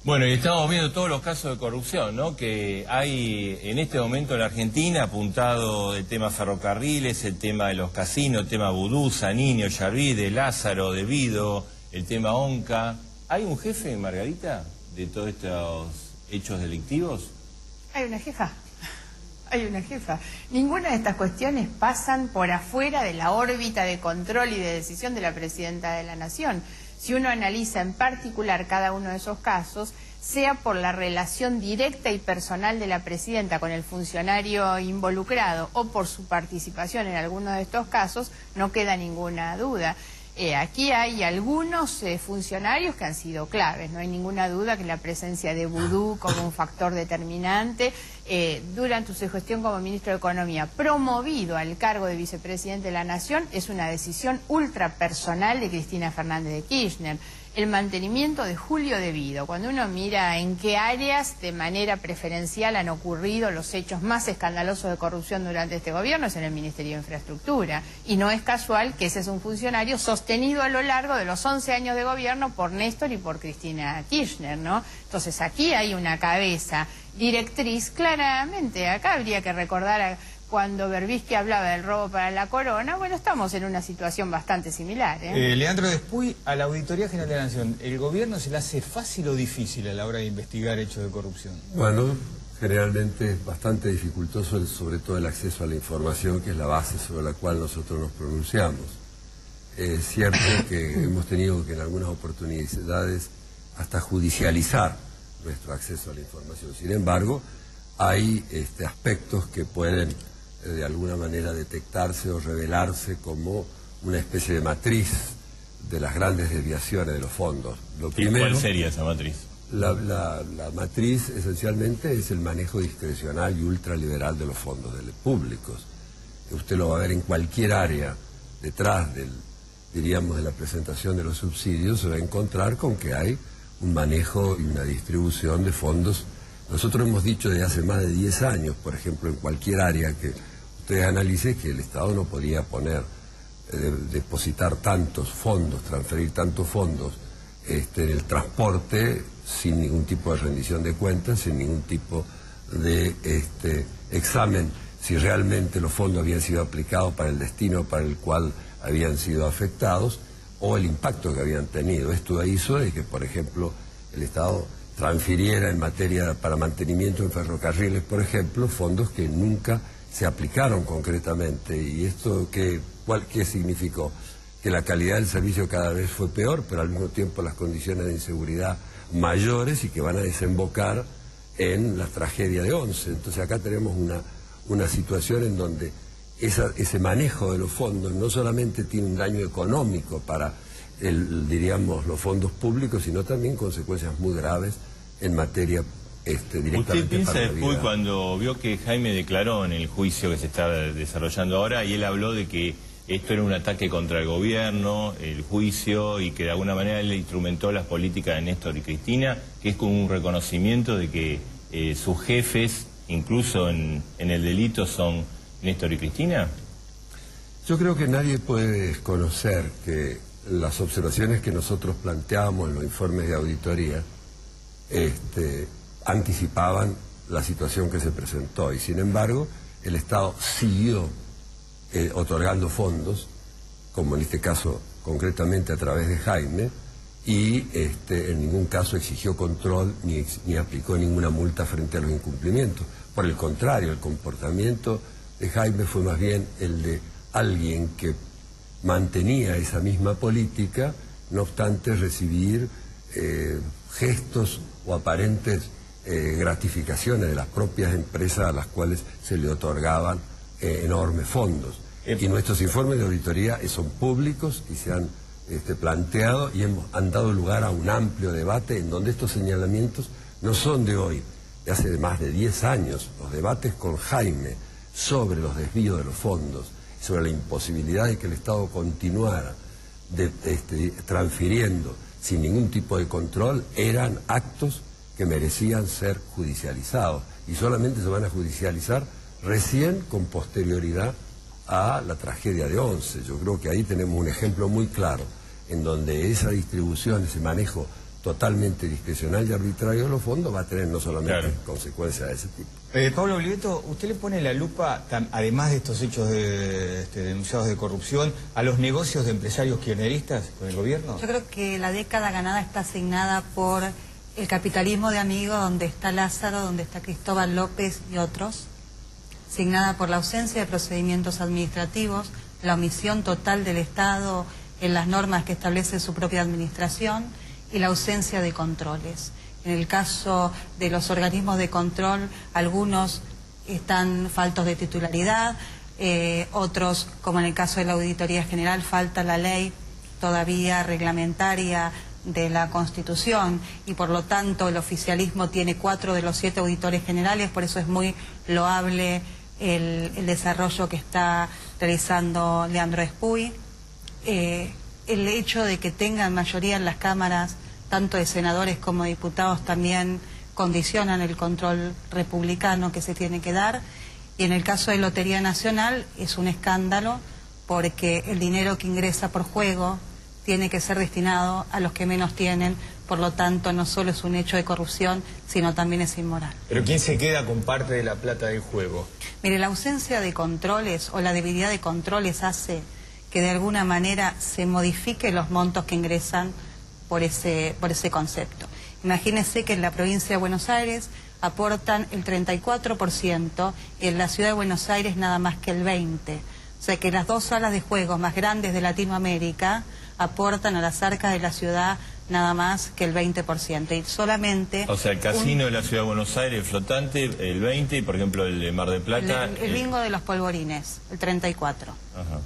Bueno, y estamos viendo todos los casos de corrupción, ¿no?, que hay en este momento en la Argentina, apuntado el tema ferrocarriles, el tema de los casinos, el tema Vudú, Zanini, Ollarvide, Lázaro, De Vido, el tema Onca. ¿Hay un jefe, Margarita, de todos estos hechos delictivos? Hay una jefa. Hay una jefa. Ninguna de estas cuestiones pasan por afuera de la órbita de control y de decisión de la Presidenta de la Nación. Si uno analiza en particular cada uno de esos casos, sea por la relación directa y personal de la Presidenta con el funcionario involucrado o por su participación en alguno de estos casos, no queda ninguna duda. Aquí hay algunos funcionarios que han sido claves, no hay ninguna duda que la presencia de Vudú como un factor determinante durante su gestión como ministro de Economía, promovido al cargo de vicepresidente de la Nación, es una decisión ultrapersonal de Cristina Fernández de Kirchner. El mantenimiento de Julio De Vido, cuando uno mira en qué áreas de manera preferencial han ocurrido los hechos más escandalosos de corrupción durante este gobierno, es en el Ministerio de Infraestructura. Y no es casual que ese es un funcionario sostenido a lo largo de los 11 años de gobierno por Néstor y por Cristina Kirchner, ¿no? Entonces aquí hay una cabeza directriz claramente. Acá habría que recordar cuando Berbisky hablaba del robo para la corona. Bueno, estamos en una situación bastante similar, Leandro Despuy, a la Auditoría General de la Nación, ¿el gobierno se le hace fácil o difícil a la hora de investigar hechos de corrupción? Bueno, generalmente es bastante dificultoso, sobre todo el acceso a la información, que es la base sobre la cual nosotros nos pronunciamos. Es cierto que hemos tenido que en algunas oportunidades hasta judicializar nuestro acceso a la información. Sin embargo, hay aspectos que pueden de alguna manera detectarse o revelarse como una especie de matriz de las grandes desviaciones de los fondos. ¿Y cuál sería esa matriz? La matriz esencialmente es el manejo discrecional y ultraliberal de los fondos públicos. Usted lo va a ver en cualquier área, detrás diríamos, de la presentación de los subsidios, se va a encontrar con que hay un manejo y una distribución de fondos. Nosotros hemos dicho desde hace más de 10 años, por ejemplo, en cualquier área que ustedes analicen, que el Estado no podía depositar tantos fondos, transferir tantos fondos en el transporte sin ningún tipo de rendición de cuentas, sin ningún tipo de examen si realmente los fondos habían sido aplicados para el destino para el cual habían sido afectados o el impacto que habían tenido. Esto hizo de que, por ejemplo, el Estado transfiriera en materia para mantenimiento en ferrocarriles, por ejemplo, fondos que nunca se aplicaron concretamente. ¿Y esto qué significó? Que la calidad del servicio cada vez fue peor, pero al mismo tiempo las condiciones de inseguridad mayores y que van a desembocar en la tragedia de Once. Entonces acá tenemos una situación en donde ese manejo de los fondos no solamente tiene un daño económico para diríamos, los fondos públicos, sino también consecuencias muy graves en materia directamente. ¿Usted piensa después cuando vio que Jaime declaró en el juicio que se está desarrollando ahora y él habló de que esto era un ataque contra el gobierno, el juicio, y que de alguna manera él instrumentó las políticas de Néstor y Cristina, que es como un reconocimiento de que sus jefes, incluso en el delito, son Néstor y Cristina? Yo creo que nadie puede desconocer que las observaciones que nosotros planteábamos en los informes de auditoría anticipaban la situación que se presentó, y sin embargo el Estado siguió otorgando fondos, como en este caso concretamente a través de Jaime, y en ningún caso exigió control ni aplicó ninguna multa frente a los incumplimientos. Por el contrario, el comportamiento de Jaime fue más bien el de alguien que mantenía esa misma política, no obstante recibir gestos o aparentes gratificaciones de las propias empresas a las cuales se le otorgaban enormes fondos. Y nuestros informes de auditoría son públicos y se han planteado y han dado lugar a un amplio debate en donde estos señalamientos no son de hoy, de hace más de 10 años. Los debates con Jaime sobre los desvíos de los fondos, sobre la imposibilidad de que el Estado continuara transfiriendo sin ningún tipo de control, eran actos que merecían ser judicializados, y solamente se van a judicializar recién con posterioridad a la tragedia de Once. Yo creo que ahí tenemos un ejemplo muy claro en donde esa distribución, ese manejo totalmente discrecional y arbitrario de los fondos va a tener no solamente consecuencias de ese tipo. Pablo Oliveto, ¿usted le pone la lupa, además de estos hechos denunciados de corrupción, a los negocios de empresarios kirchneristas con el gobierno? Yo creo que la década ganada está asignada por el capitalismo de amigos, donde está Lázaro, donde está Cristóbal López y otros, asignada por la ausencia de procedimientos administrativos, la omisión total del Estado en las normas que establece su propia administración y la ausencia de controles. En el caso de los organismos de control, algunos están faltos de titularidad, otros, como en el caso de la Auditoría General, falta la ley todavía reglamentaria de la Constitución y por lo tanto el oficialismo tiene 4 de los 7 auditores generales, por eso es muy loable el desarrollo que está realizando Leandro Espuy. El hecho de que tengan mayoría en las cámaras, tanto de senadores como de diputados, también condicionan el control republicano que se tiene que dar. Y en el caso de Lotería Nacional es un escándalo porque el dinero que ingresa por juego tiene que ser destinado a los que menos tienen, por lo tanto no solo es un hecho de corrupción, sino también es inmoral. ¿Pero quién se queda con parte de la plata del juego? Mire, la ausencia de controles o la debilidad de controles hace que de alguna manera se modifiquen los montos que ingresan por ese concepto. Imagínense que en la provincia de Buenos Aires aportan el 34% y en la ciudad de Buenos Aires nada más que el 20%. O sea que las 2 salas de juegos más grandes de Latinoamérica aportan a las arcas de la ciudad nada más que el 20%. Y solamente... O sea, el casino de la ciudad de Buenos Aires, flotante, el 20%, y por ejemplo el de Mar del Plata... El bingo de los polvorines, el 34%. Ajá.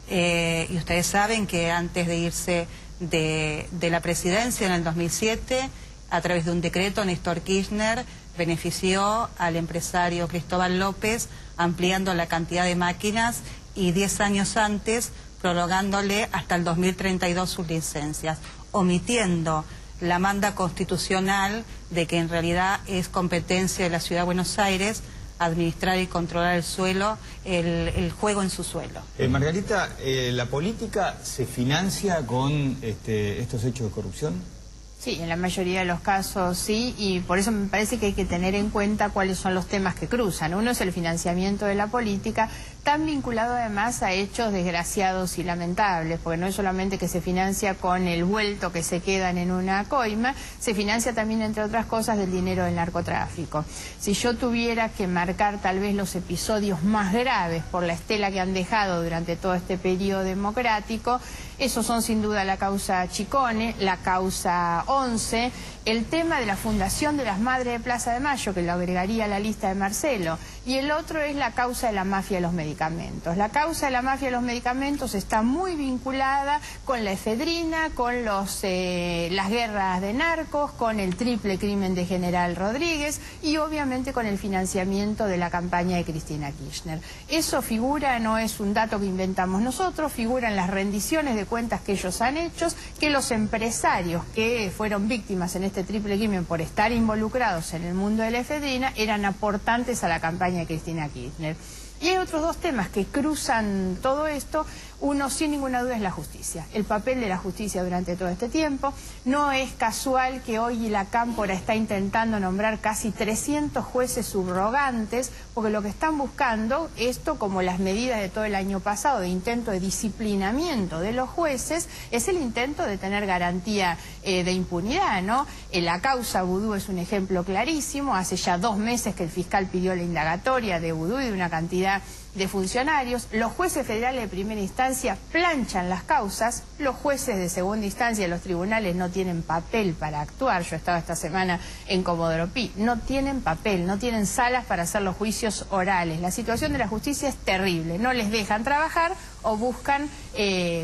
Y ustedes saben que antes de irse de la presidencia en el 2007, a través de un decreto, Néstor Kirchner benefició al empresario Cristóbal López ampliando la cantidad de máquinas y 10 años antes prorrogándole hasta el 2032 sus licencias, omitiendo la manda constitucional de que en realidad es competencia de la Ciudad de Buenos Aires administrar y controlar el suelo, el juego en su suelo. Margarita, ¿la política se financia con estos hechos de corrupción? Sí, en la mayoría de los casos sí, y por eso me parece que hay que tener en cuenta cuáles son los temas que cruzan. Uno es el financiamiento de la política, tan vinculado además a hechos desgraciados y lamentables, porque no es solamente que se financia con el vuelto que se quedan en una coima, se financia también, entre otras cosas, del dinero del narcotráfico. Si yo tuviera que marcar tal vez los episodios más graves por la estela que han dejado durante todo este periodo democrático, esos son sin duda la causa Chicone, la causa 11, el tema de la fundación de las Madres de Plaza de Mayo, que lo agregaría a la lista de Marcelo, y el otro es la causa de la mafia de los medicamentos. La causa de la mafia de los medicamentos está muy vinculada con la efedrina, con las guerras de narcos, con el triple crimen de General Rodríguez y obviamente con el financiamiento de la campaña de Cristina Kirchner. Eso figura, no es un dato que inventamos nosotros, figura en las rendiciones de cuentas que ellos han hecho, que los empresarios que fueron víctimas en este triple crimen por estar involucrados en el mundo de la efedrina eran aportantes a la campaña de Cristina Kirchner. Y hay otros 2 temas que cruzan todo esto. Uno, sin ninguna duda, es la justicia. El papel de la justicia durante todo este tiempo. No es casual que hoy la Cámpora está intentando nombrar casi 300 jueces subrogantes, porque lo que están buscando, esto como las medidas de todo el año pasado de intento de disciplinamiento de los jueces, es el intento de tener garantía de impunidad, ¿no? La causa Vudú es un ejemplo clarísimo. Hace ya 2 meses que el fiscal pidió la indagatoria de Vudú y de una cantidad de funcionarios. Los jueces federales de primera instancia planchan las causas, los jueces de segunda instancia, los tribunales no tienen papel para actuar. Yo he estado esta semana en Comodoro Pi, no tienen papel, no tienen salas para hacer los juicios orales. La situación de la justicia es terrible, no les dejan trabajar o buscan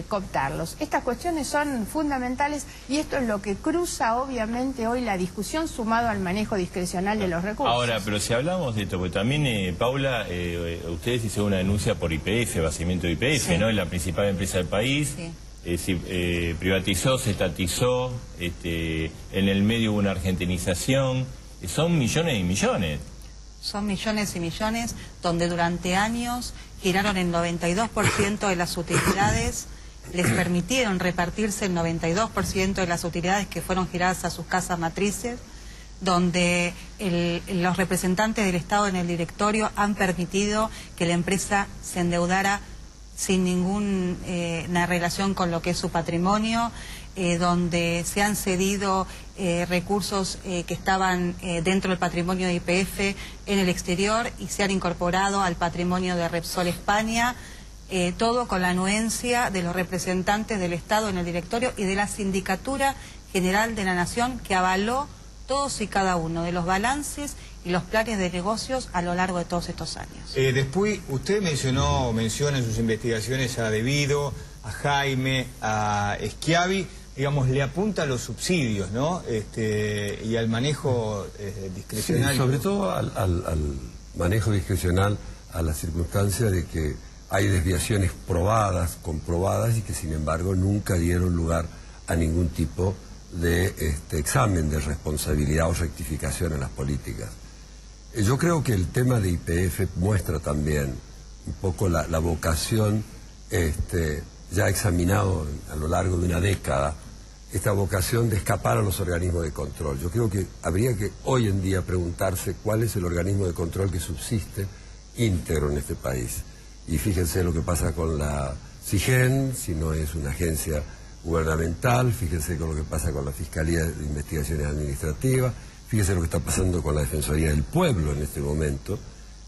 cooptarlos. Estas cuestiones son fundamentales y esto es lo que cruza obviamente hoy la discusión, sumado al manejo discrecional de los recursos. Ahora, pero si hablamos de esto, porque también, Paula, ustedes hicieron una denuncia por YPF, vaciamiento de YPF, sí, ¿no? Es la principal empresa del país. Sí. Privatizó, se estatizó, en el medio hubo una argentinización. Son millones y millones. Son millones y millones, donde durante años giraron el 92% de las utilidades les permitieron repartirse el 92% de las utilidades que fueron giradas a sus casas matrices, donde los representantes del Estado en el directorio han permitido que la empresa se endeudara sin ninguna relación con lo que es su patrimonio, donde se han cedido recursos que estaban dentro del patrimonio de YPF en el exterior y se han incorporado al patrimonio de Repsol España, todo con la anuencia de los representantes del Estado en el directorio y de la Sindicatura General de la Nación, que avaló todos y cada uno de los balances y los planes de negocios a lo largo de todos estos años. Después, usted menciona en sus investigaciones a De Vido, a Jaime, a Schiavi, digamos, le apunta a los subsidios, ¿no? Y al manejo discrecional. Sí, sobre todo al manejo discrecional, a la circunstancia de que hay desviaciones probadas, comprobadas, y que sin embargo nunca dieron lugar a ningún tipo de examen de responsabilidad o rectificación en las políticas. Yo creo que el tema de YPF muestra también un poco la vocación, ya examinado a lo largo de una década, esta vocación de escapar a los organismos de control. Yo creo que habría que hoy en día preguntarse cuál es el organismo de control que subsiste íntegro en este país. Y fíjense lo que pasa con la SIGEN, si no es una agencia gubernamental, fíjense con lo que pasa con la Fiscalía de Investigaciones Administrativas, fíjense lo que está pasando con la Defensoría del Pueblo en este momento,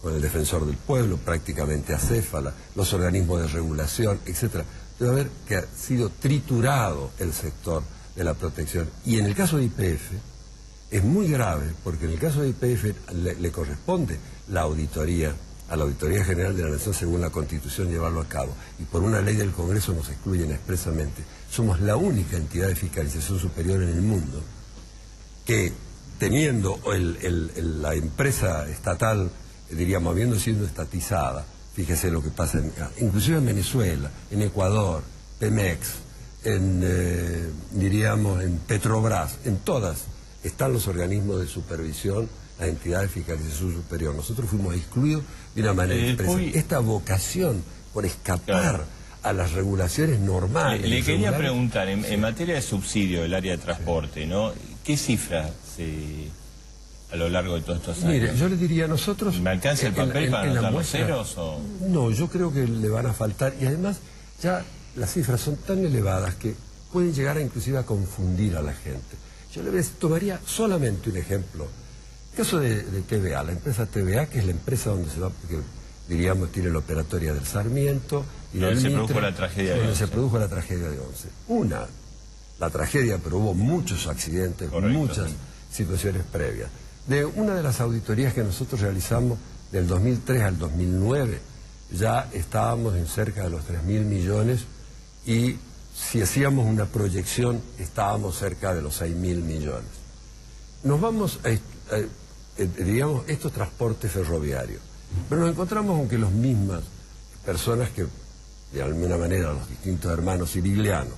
con el Defensor del Pueblo, prácticamente acéfala, los organismos de regulación, etc. Debe haber que ha sido triturado el sector de la protección. Y en el caso de YPF es muy grave, porque en el caso de YPF le corresponde la auditoría, a la Auditoría General de la Nación, según la Constitución, llevarlo a cabo. Y por una ley del Congreso nos excluyen expresamente. Somos la única entidad de fiscalización superior en el mundo que, teniendo la empresa estatal, diríamos, habiendo sido estatizada, fíjese lo que pasa, inclusive en Venezuela, en Ecuador, Pemex, diríamos, en Petrobras, en todas están los organismos de supervisión, las entidades de fiscalización superior. Nosotros fuimos excluidos de una manera expresa. Esta vocación por escapar a las regulaciones normales. Le quería preguntar, en materia de subsidio del área de transporte, ¿no? ¿Qué cifras a lo largo de todos estos años? Mire, yo le diría a nosotros... ¿Me alcanza el papel para anotar los ceros? O... No, yo creo que le van a faltar, y además ya las cifras son tan elevadas que pueden llegar inclusive a confundir a la gente. Yo le tomaría solamente un ejemplo. El caso de TVA, la empresa TVA, que es la empresa donde se va, porque diríamos tiene la operatoria del Sarmiento y donde del se produjo la tragedia de Once. Se produjo la tragedia de Once. La tragedia, pero hubo muchos accidentes, correcto, muchas situaciones previas. De una de las auditorías que nosotros realizamos del 2003 al 2009, ya estábamos en cerca de los 3.000 millones y si hacíamos una proyección estábamos cerca de los 6.000 millones. Nos vamos a diríamos, estos transportes ferroviarios. Pero nos encontramos con que las mismas personas que, de alguna manera, los distintos hermanos siriglianos,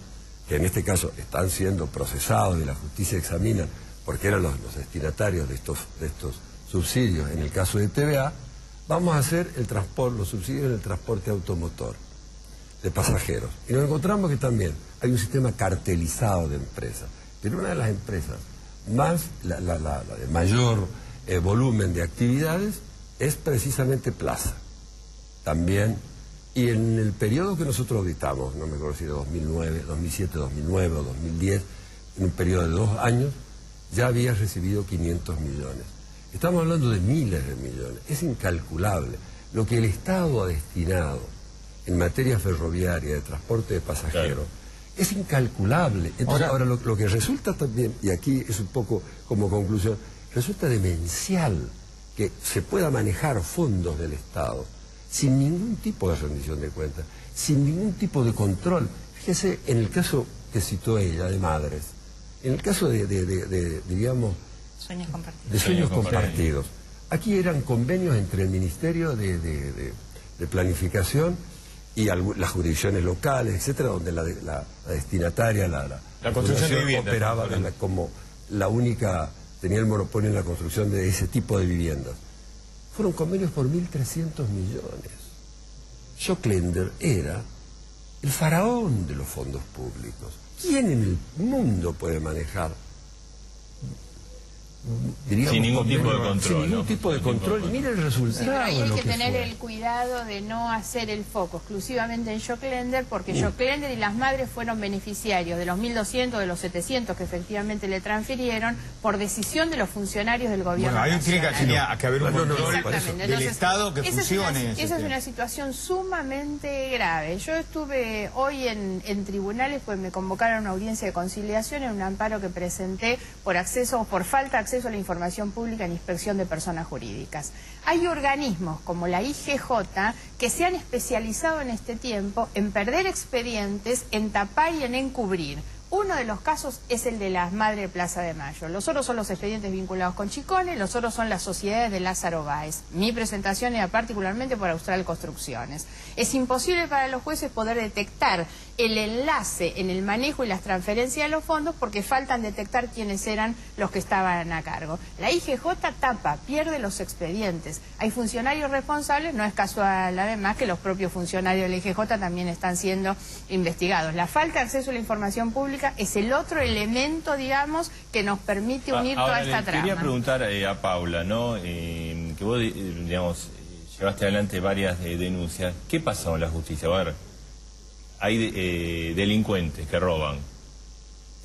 que en este caso están siendo procesados y la justicia examina porque eran los destinatarios de estos subsidios, en el caso de TVA, vamos a hacer los subsidios en el transporte automotor de pasajeros. Y nos encontramos que también hay un sistema cartelizado de empresas. Pero una de las empresas más, la de mayor volumen de actividades es precisamente Plaza. También, y en el periodo que nosotros auditamos, no me acuerdo si de 2009, 2007, 2009 o 2010, en un periodo de 2 años, ya había recibido 500 millones. Estamos hablando de miles de millones. Es incalculable lo que el Estado ha destinado en materia ferroviaria de transporte de pasajeros. Claro. Es incalculable. Entonces, ahora lo que resulta también, y aquí es un poco como conclusión, resulta demencial que se pueda manejar fondos del Estado sin ningún tipo de rendición de cuentas, sin ningún tipo de control. Fíjese, en el caso que citó ella, de Madres, en el caso diríamos, Sueños Compartidos. De Sueños Compartidos. Aquí eran convenios entre el Ministerio de Planificación y las jurisdicciones locales, etcétera, donde la destinataria, la construcción de viviendas, operaba como la única, tenía el monopolio en la construcción de ese tipo de viviendas. Fueron convenios por 1.300 millones. Schocklender era el faraón de los fondos públicos. ¿Quién en el mundo puede manejar, diríamos, sin ningún tipo de control? Sin ningún tipo de control. Y mira el resultado. Sí, pero ahí hay de lo que tener fue. el cuidado de no hacer el foco exclusivamente en Joclender, porque Joclender y las madres fueron beneficiarios de los 1.200, de los 700 que efectivamente le transfirieron por decisión de los funcionarios del gobierno Bueno, ahí tiene nacional. que haber un control Exactamente. del Entonces, Estado que funcione. esa es una situación sumamente grave. Yo estuve hoy en tribunales, pues me convocaron a una audiencia de conciliación en un amparo que presenté por falta de acceso a la información pública en inspección de personas jurídicas. Hay organismos como la IGJ que se han especializado en este tiempo en perder expedientes, en tapar y en encubrir. Uno de los casos es el de las Madres de Plaza de Mayo. Los otros son los expedientes vinculados con Chicone, los otros son las sociedades de Lázaro Báez. Mi presentación era particularmente por Austral Construcciones. Es imposible para los jueces poder detectar el enlace en el manejo y las transferencias de los fondos porque faltan detectar quiénes eran los que estaban a cargo. La IGJ tapa, pierde los expedientes. Hay funcionarios responsables, no es casual además que los propios funcionarios de la IGJ también están siendo investigados. La falta de acceso a la información pública es el otro elemento, digamos, que nos permite unir toda esta trama. Quería preguntar a Paula, ¿no? Que vos, digamos, llevaste adelante varias denuncias. ¿Qué pasa con la justicia? A ver, hay delincuentes que roban,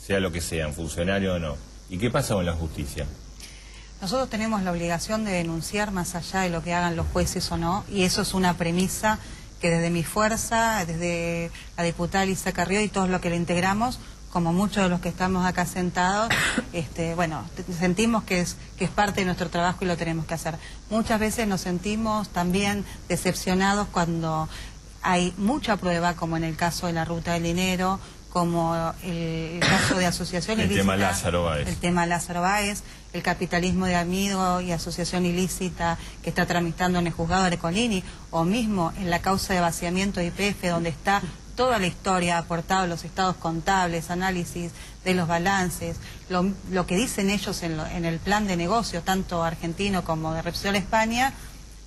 sea lo que sean, funcionarios o no. ¿Y qué pasa con la justicia? Nosotros tenemos la obligación de denunciar más allá de lo que hagan los jueces o no, y eso es una premisa que desde mi fuerza, desde la diputada Elisa Carrió y todos los que le integramos, como muchos de los que estamos acá sentados, bueno, sentimos que es parte de nuestro trabajo y lo tenemos que hacer. Muchas veces nos sentimos también decepcionados cuando hay mucha prueba, como en el caso de la ruta del dinero, como el caso de asociación ilícita. El tema Lázaro Báez. El tema Lázaro Báez, el capitalismo de amigos y asociación ilícita que está tramitando en el juzgado de Recolini, o mismo en la causa de vaciamiento de YPF, donde está toda la historia aportada, los estados contables, análisis de los balances, lo que dicen ellos en el plan de negocio, tanto argentino como de Repsol España.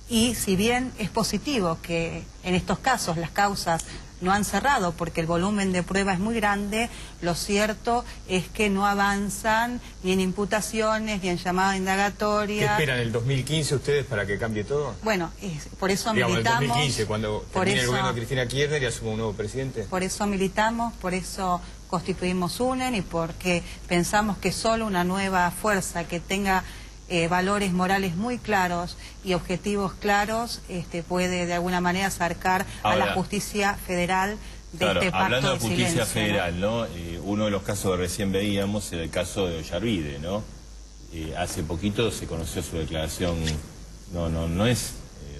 Y si bien es positivo que en estos casos las causas no han cerrado porque el volumen de prueba es muy grande, lo cierto es que no avanzan ni en imputaciones, ni en llamada indagatoria. ¿Qué esperan, el 2015 ustedes para que cambie todo? Bueno, por eso digamos, militamos... el 2015, cuando termine el gobierno de Cristina Kirchner y asuma un nuevo presidente. Por eso militamos, por eso constituimos UNEN y porque pensamos que solo una nueva fuerza que tenga valores morales muy claros y objetivos claros puede de alguna manera acercar a la justicia federal de este pacto hablando de justicia silencio, federal, ¿no? Uno de los casos que recién veíamos era el caso de Ollarvide, ¿no? Hace poquito se conoció su declaración. No es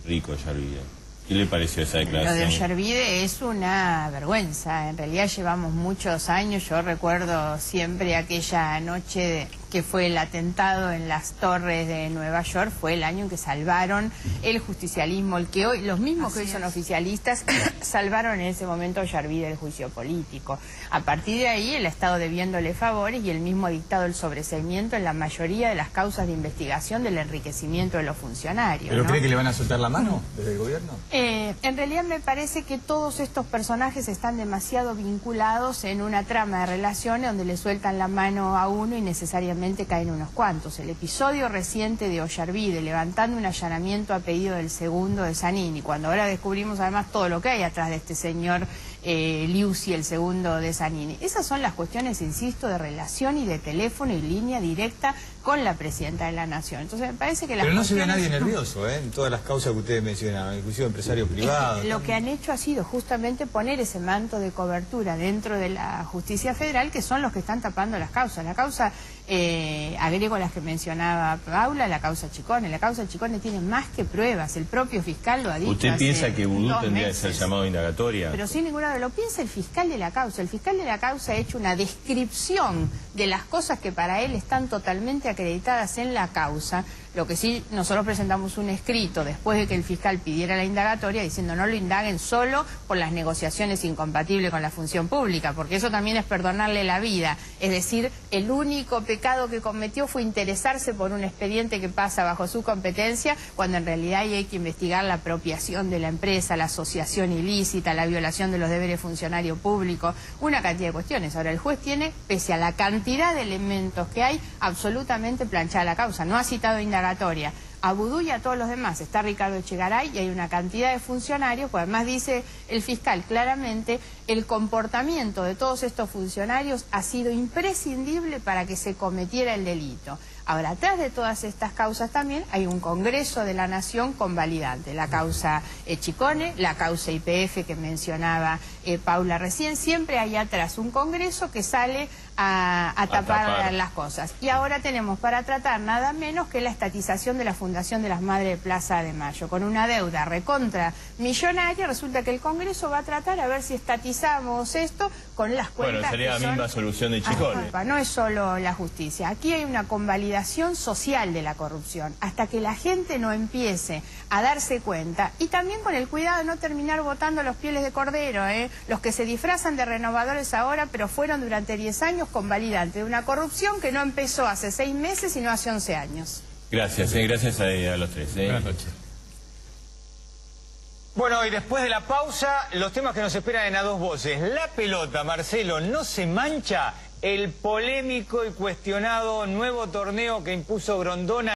rico Ollarvide. ¿Qué le pareció esa declaración? Lo de Ollarvide es una vergüenza. En realidad llevamos muchos años. Yo recuerdo siempre aquella noche que fue el atentado en las torres de Nueva York. Fue el año en que salvaron el justicialismo, el que hoy, los mismos que hoy son oficialistas, salvaron en ese momento a Ollarvide del juicio político. A partir de ahí el Estado debiéndole favores y el mismo ha dictado el sobreseimiento en la mayoría de las causas de investigación del enriquecimiento de los funcionarios. ¿Pero ¿no? cree que le van a soltar la mano desde el gobierno? En realidad me parece que todos estos personajes están demasiado vinculados en una trama de relaciones donde le sueltan la mano a uno y necesariamente caen unos cuantos. El episodio reciente de Ollarvide, levantando un allanamiento a pedido del segundo de Zanini, cuando ahora descubrimos además todo lo que hay atrás de este señor Liuzzi, el segundo de Zanini. Esas son las cuestiones, insisto, de relación y de teléfono y línea directa con la Presidenta de la Nación. Entonces me parece que las Pero no se ve a cuestiones... nadie nervioso, en todas las causas que ustedes mencionaban, inclusive empresarios privados. Lo que han hecho ha sido justamente poner ese manto de cobertura dentro de la justicia federal, que son los que están tapando las causas. La causa, agrego las que mencionaba Paula, la causa Chicone. La causa Chicone tiene más que pruebas, el propio fiscal lo ha dicho. ¿Usted piensa que Vudú 2 tendría que meses. ser llamado a indagatoria? Pero sin ninguna duda, lo piensa el fiscal de la causa. El fiscal de la causa ha hecho una descripción de las cosas que para él están totalmente acreditadas en la causa. Lo que sí, nosotros presentamos un escrito después de que el fiscal pidiera la indagatoria diciendo no lo indaguen solo por las negociaciones incompatibles con la función pública, porque eso también es perdonarle la vida. Es decir, el único pecado que cometió fue interesarse por un expediente que pasa bajo su competencia, cuando en realidad hay que investigar la apropiación de la empresa, la asociación ilícita, la violación de los deberes funcionario público, una cantidad de cuestiones. Ahora, el juez tiene, pese a la cantidad de elementos que hay, absolutamente planchada la causa. No ha citado indagatoria a Vudú y a todos los demás. Está Ricardo Echegaray y hay una cantidad de funcionarios, pues además dice el fiscal claramente, el comportamiento de todos estos funcionarios ha sido imprescindible para que se cometiera el delito. Ahora, atrás de todas estas causas también hay un Congreso de la Nación convalidante. La causa Chicone, la causa YPF que mencionaba Paula recién. Siempre hay atrás un Congreso que sale a tapar las cosas. Y ahora tenemos para tratar nada menos que la estatización de la Fundación de las Madres de Plaza de Mayo. Con una deuda recontra millonaria, resulta que el Congreso va a tratar a ver si estatizamos esto con las cuentas. Bueno, sería la misma solución de Chicone. No es solo la justicia. Aquí hay una convalidación social de la corrupción. Hasta que la gente no empiece a darse cuenta, y también con el cuidado de no terminar votando los pieles de cordero, los que se disfrazan de renovadores ahora, pero fueron durante 10 años convalidantes de una corrupción que no empezó hace 6 meses, sino hace 11 años. Gracias, gracias a los tres. Buenas noches. Bueno, y después de la pausa, los temas que nos esperan en A Dos Voces. La pelota, Marcelo, no se mancha. El polémico y cuestionado nuevo torneo que impuso Grondona.